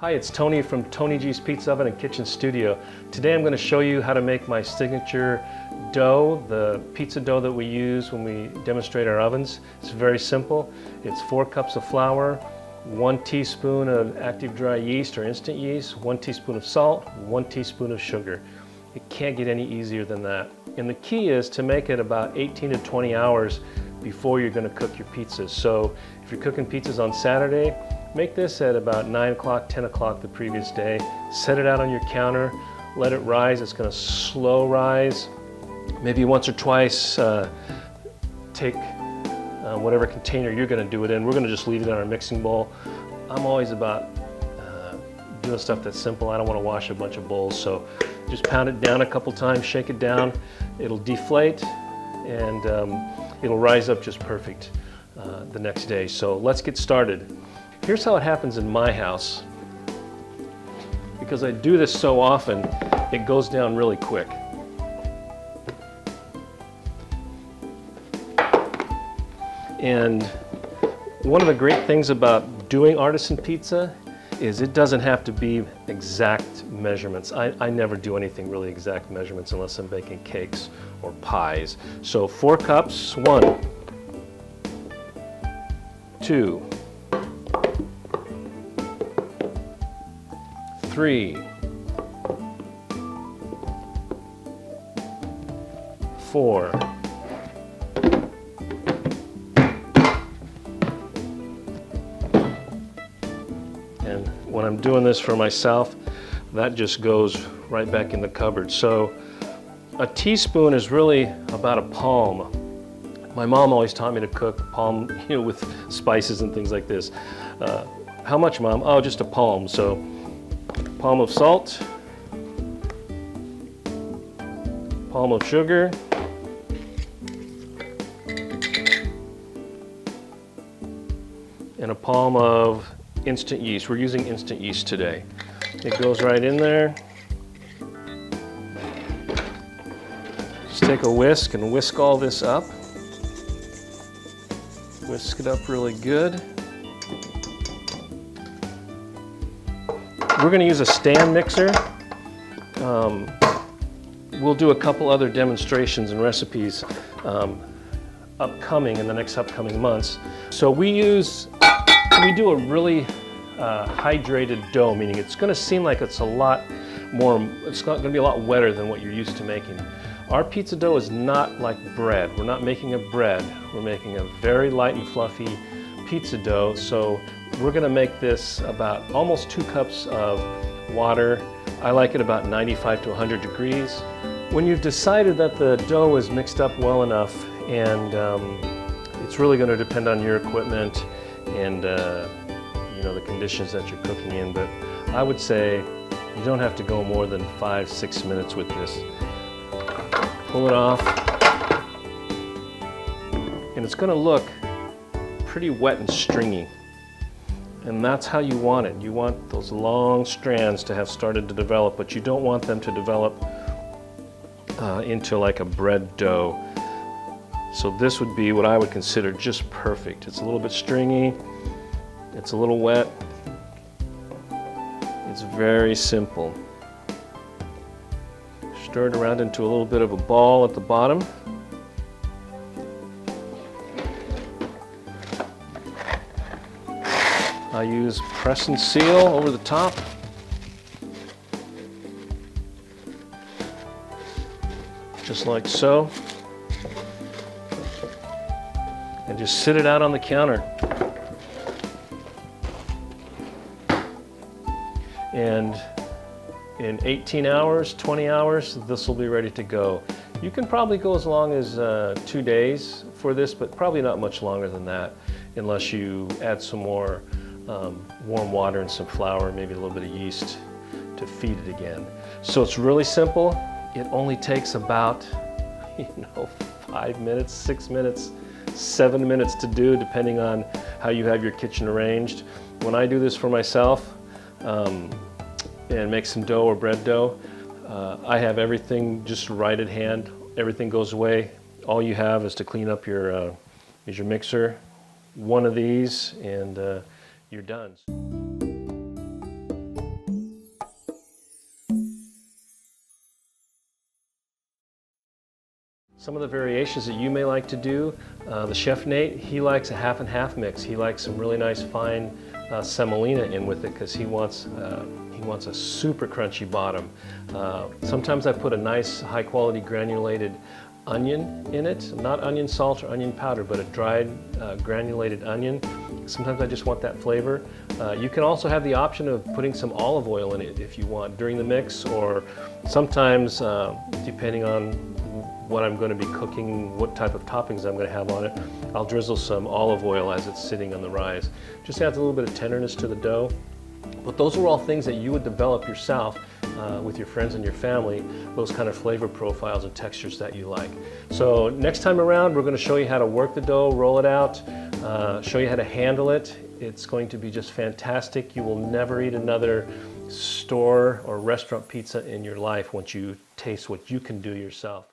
Hi, it's Tony from Tony G's Pizza Oven and Kitchen Studio. Today I'm going to show you how to make my signature dough, the pizza dough that we use when we demonstrate our ovens. It's very simple. It's 4 cups of flour, 1 teaspoon of active dry yeast or instant yeast, 1 teaspoon of salt, 1 teaspoon of sugar. It can't get any easier than that. And the key is to make it about 18 to 20 hours before you're going to cook your pizzas. So if you're cooking pizzas on Saturday, make this at about 9 o'clock, 10 o'clock the previous day. Set it out on your counter, let it rise. It's going to slow rise. Maybe once or twice, take whatever container you're going to do it in. We're going to just leave it in our mixing bowl. I'm always about doing stuff that's simple. I don't want to wash a bunch of bowls, so just pound it down a couple times, shake it down. It'll deflate and it'll rise up just perfect the next day. So let's get started. Here's how it happens in my house. Because I do this so often, it goes down really quick. And one of the great things about doing artisan pizza is it doesn't have to be exact measurements. I never do anything really exact measurements unless I'm baking cakes or pies. So 4 cups, 1, 2, 3, 4, and when I'm doing this for myself, that just goes right back in the cupboard. So a teaspoon is really about a palm. My mom always taught me to cook palm, with spices and things like this. How much, Mom? Oh, just a palm. So palm of salt, palm of sugar, and a palm of instant yeast. We're using instant yeast today. It goes right in there. Just take a whisk and whisk all this up. Whisk it up really good. We're going to use a stand mixer. We'll do a couple other demonstrations and recipes upcoming in the next upcoming months. So we do a really hydrated dough, meaning it's going to seem like it's going to be a lot wetter than what you're used to making. Our pizza dough is not like bread. We're not making a bread. We're making a very light and fluffy pizza dough. So we're going to make this about almost 2 cups of water. I like it about 95 to 100 degrees. When you've decided that the dough is mixed up well enough, and it's really going to depend on your equipment and the conditions that you're cooking in, but I would say you don't have to go more than 5-6 minutes with this. Pull it off, and it's going to look pretty wet and stringy. And that's how you want it. You want those long strands to have started to develop, but you don't want them to develop into like a bread dough. So this would be what I would consider just perfect. It's a little bit stringy, it's a little wet, it's very simple. Stir it around into a little bit of a ball at the bottom. I use press and seal over the top. Just like so. And just sit it out on the counter. And in 18 hours, 20 hours, this will be ready to go. You can probably go as long as 2 days for this, but probably not much longer than that, unless you add some more warm water and some flour, maybe a little bit of yeast to feed it again. So it's really simple. It only takes about 5 minutes, 6 minutes, 7 minutes to do, depending on how you have your kitchen arranged. When I do this for myself and make some dough or bread dough, I have everything just right at hand. Everything goes away. All you have is to clean up your mixer, one of these, and you're done. Some of the variations that you may like to do, the Chef Nate, he likes a half and half mix. He likes some really nice fine semolina in with it because he wants a super crunchy bottom. Sometimes I put a nice high quality granulated onion in it, not onion salt or onion powder, but a dried granulated onion. Sometimes I just want that flavor. You can also have the option of putting some olive oil in it if you want during the mix, or sometimes depending on what I'm going to be cooking, what type of toppings I'm going to have on it, I'll drizzle some olive oil as it's sitting on the rise. Just adds a little bit of tenderness to the dough. But those are all things that you would develop yourself with your friends and your family, those kind of flavor profiles and textures that you like. So next time around, we're going to show you how to work the dough, roll it out, show you how to handle it. It's going to be just fantastic. You will never eat another store or restaurant pizza in your life once you taste what you can do yourself.